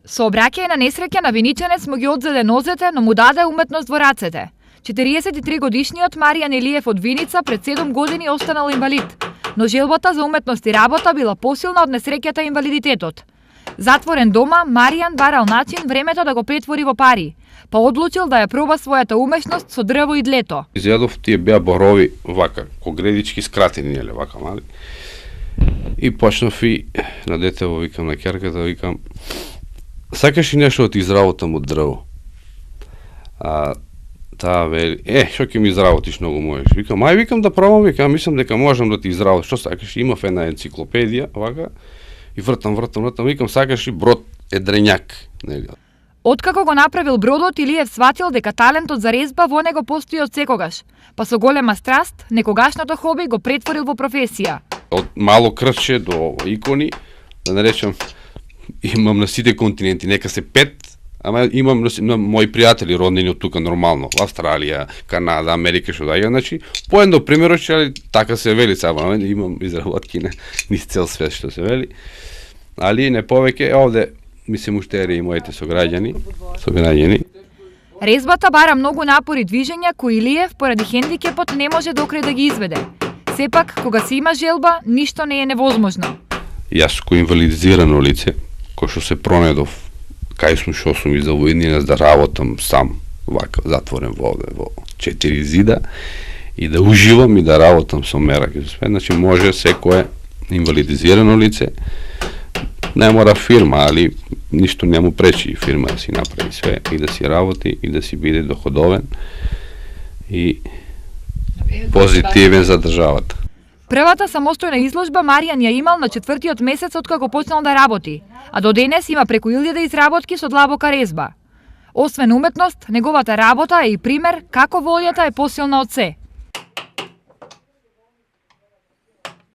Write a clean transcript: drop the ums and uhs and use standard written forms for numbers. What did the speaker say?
Со обраќање на несреќа на Виничанец му ги одзеде нозете, но му даде уметност во рацете. 43 годишниот Маријан Илиев од Виница пред 7 години останал инвалид, но желбата за уметност и работа била посилна од несреќата и инвалидитетот. Затворен дома, Маријан барал начин времето да го претвори во пари, па одлучил да ја проба својата умешност со дрво и длето. Изјадов тие беа борови вака, когредички скратени, нели, вака мали. И почнав и на детево викам на ќерката, викам сакаш ли нешто да ти изработам од дрво? А таа вели, што ќе ми изработиш, многу можеш. Викам, викам да пробам, викам, мислам дека можам да ти изработам. Што сакаш? Имав една енциклопедија, вака, и вртам, викам, сакаш ли брод едренјак, нели? Откако го направил бродот, Илиев сватил дека талентот за резба во него постои од секогаш, па со голема страст, некогашното хоби го претворил во професија. Од мало крче до икони, да не речам, имам на сите континенти, нека се 5, ама имам на мои пријатели роднини од тука нормално, Австралија, Канада, Америка, што даја, значи, по едно примероче, така се вели сама, имам изработки на низ цел свет што се вели, али не повеќе, овде ми се муштери и моите сограѓани. Резбата бара многу напори движења кои Илиев поради хендикепот не може докрај да ги изведе. Сепак, кога се има желба, ништо не е невозможно. Јас кој инвалидизирано лице, кој што се пронедов, кај сум и за воеднина да работам сам, вака, затворен во 4 зида, и да уживам и да работам со мерак и све, значи може секое инвалидизирано лице, не мора фирма, али ништо не му пречи фирма да си направи све и да си работи и да си биде доходовен и позитивен за државата. Првата самостојна изложба Маријан ја имал на 4-тиот месец откако почнал да работи, а до денес има преку 1000 изработки со длабока резба. Освен уметност, неговата работа е и пример како волјата е посилна од се.